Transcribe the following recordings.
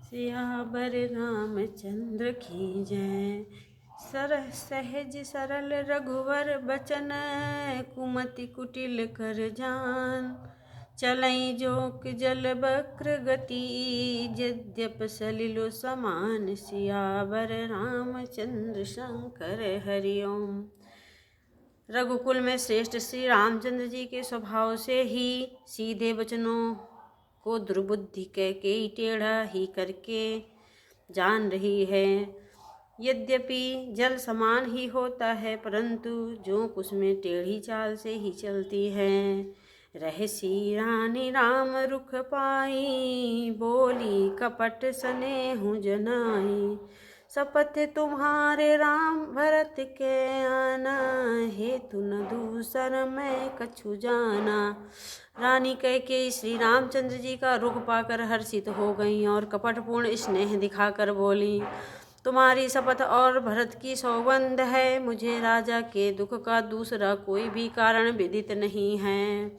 सियावर रामचंद्र की जय। सहज सरल रघुवर बचन, कुमति कुटिल कर जान। चलई जोक जल बक्र गति, यद्यप सलिलो समान। सियावर रामचंद्र शंकर हरि ओम। रघुकुल में श्रेष्ठ श्री रामचंद्र जी के स्वभाव से ही सीधे वचनों को दुर्बुद्धि कैकेयी टेढ़ा ही करके जान रही है। यद्यपि जल समान ही होता है, परंतु जोंक उसमें टेढ़ी चाल से ही चलती है। रहसी रानी राम रुख पाई, बोली कपट स्नेहु जनाई। शपथ तुम्हारे राम भरत के आना, हेतु न दूसर मैं कछु जाना। रानी कैकेयी श्री रामचंद्र जी का रुख पाकर हर्षित हो गईं और कपटपूर्ण स्नेह दिखाकर बोली, तुम्हारी शपथ और भरत की सौगंध है, मुझे राजा के दुख का दूसरा कोई भी कारण विदित नहीं है।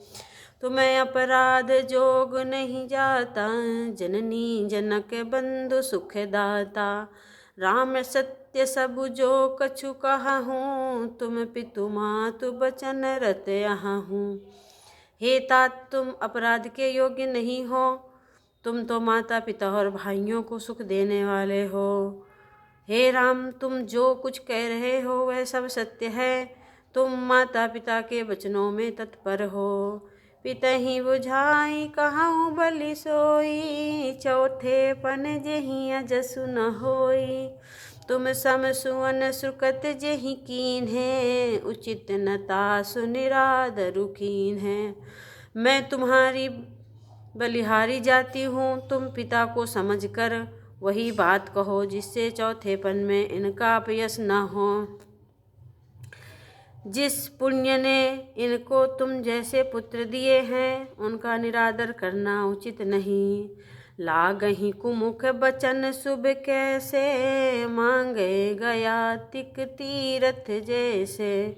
तुम्हें अपराध जोग नहीं जाता, जननी जनक बंधु सुख दाता। राम सत्य सब जो कछु कहा हूँ, तुम पितु मातु बचन रत यहाँ हूँ। हे तात, तुम अपराध के योग्य नहीं हो, तुम तो माता पिता और भाइयों को सुख देने वाले हो। हे राम, तुम जो कुछ कह रहे हो वह सब सत्य है, तुम माता पिता के वचनों में तत्पर हो। पितहि बुझाई कहूँ बलि सोई, चौथे पन जेहि अजसु न होई। तुम सम सुवन सुकृत जेहि कीन्हे, उचित न तासु निरादरु कीन्हे। मैं तुम्हारी बलिहारी जाती हूँ, तुम पिता को समझकर वही बात कहो जिससे चौथेपन में इनका अपयश न हो। जिस पुण्य ने इनको तुम जैसे पुत्र दिए हैं, उनका निरादर करना उचित नहीं। लागहि कुमुख बचन शुभ कैसे, मांगे गया तिक तीरथ जैसे।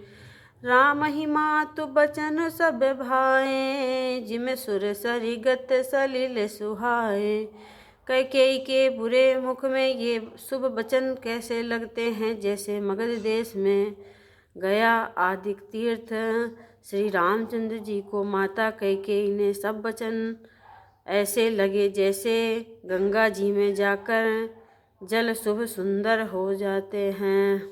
राम ही मातु बचन सब भाए, जिम सुर सरिगत सलिल सुहाए। कैकेयी के बुरे मुख में ये शुभ वचन कैसे लगते हैं, जैसे मगध देश में गया आदि तीर्थ। श्री रामचंद्र जी को माता कैकेयी ने सब वचन ऐसे लगे जैसे गंगा जी में जाकर जल शुभ सुंदर हो जाते हैं।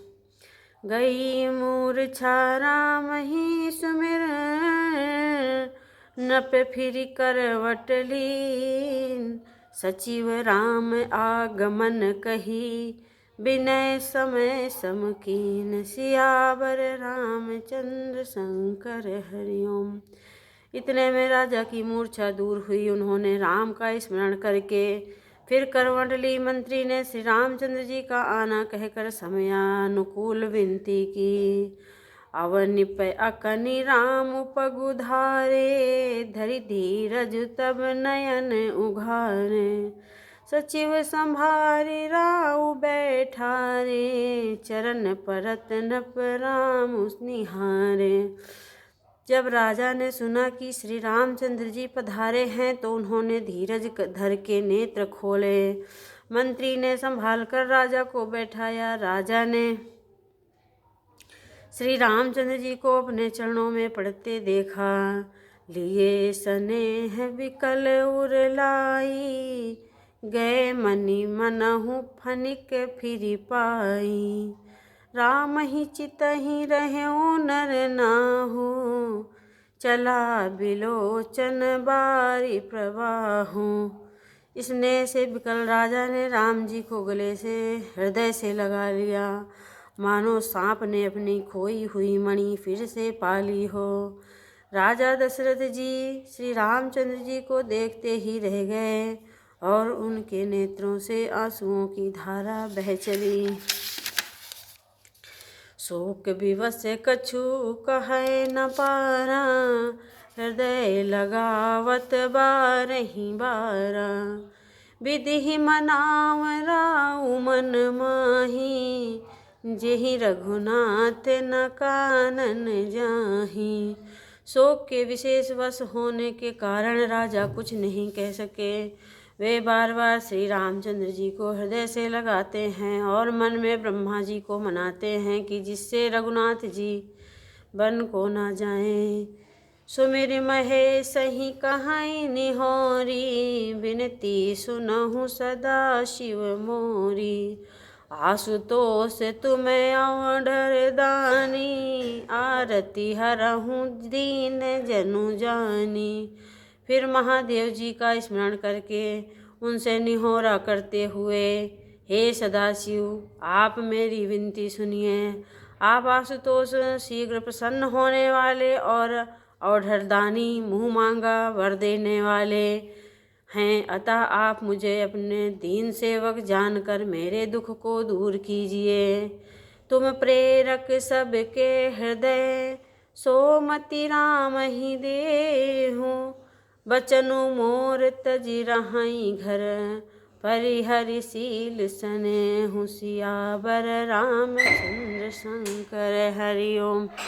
गई मूर्छा राम ही सुमिर, नप फिर करवट लीन। सचिव राम आगमन कही, विनय समय समकीन। सियावर रामचंद्र शंकर हरि ओम। इतने में राजा की मूर्छा दूर हुई। उन्होंने राम का स्मरण करके फिर करवट ली। मंत्री ने श्री रामचंद्र जी का आना कहकर समयानुकूल विनती की। अवनिप अकनि राम पगुधारे, धरि धीरज तब नयन उघारे। सचिव संभारी राउ बैठारे, चरण परत नप राम निहारे। जब राजा ने सुना कि श्री रामचंद्र जी पधारे हैं, तो उन्होंने धीरज धर के नेत्र खोले। मंत्री ने संभाल कर राजा को बैठाया। राजा ने श्री रामचंद्र जी को अपने चरणों में पड़ते देखा। लिए स्नेह विकल उरलाई, गए मनि मनहु फनिक फिरि पाई। राम ही चितहि रहउ नर नाहु, चला बिलोचन बारी प्रवाहु। स्नेह से विकल राजा ने राम जी को गले से हृदय से लगा लिया, मानो सांप ने अपनी खोई हुई मणि फिर से पा ली हो। राजा दशरथ जी श्री रामचंद्र जी को देखते ही रह गए और उनके नेत्रों से आंसुओं की धारा बह चली। शोक विवश कछु कहे न पारा, हृदय लगावत बारहि बारा। विधि मनाव राउ मन माही, जेहि रघुनाथ न कानन जाही। शोक के विशेष वश होने के कारण राजा कुछ नहीं कह सके। वे बार बार श्री रामचंद्र जी को हृदय से लगाते हैं और मन में ब्रह्मा जी को मनाते हैं कि जिससे रघुनाथ जी वन को ना जाएं। सुमिर महेश ही कहाई निहोरी, बिनती सुनहु सदा शिव मोरी। आशुतोष तुम्हें औढ़र दानी, आरती हरहूँ दीन जनु जानी। फिर महादेव जी का स्मरण करके उनसे निहोरा करते हुए, हे सदाशिव आप मेरी विनती सुनिए। आप आशुतोष शीघ्र प्रसन्न होने वाले और औढ़रदानी मुँह मांगा वर देने वाले हैं, अतः आप मुझे अपने दीन सेवक जानकर मेरे दुख को दूर कीजिए। तुम प्रेरक सबके हृदय, सोमति राम ही देहु। बचनु मोर तजि रहाई घर, परिहरि शील सनेहु। सियावर रामचंद्र शंकर हरि ओम।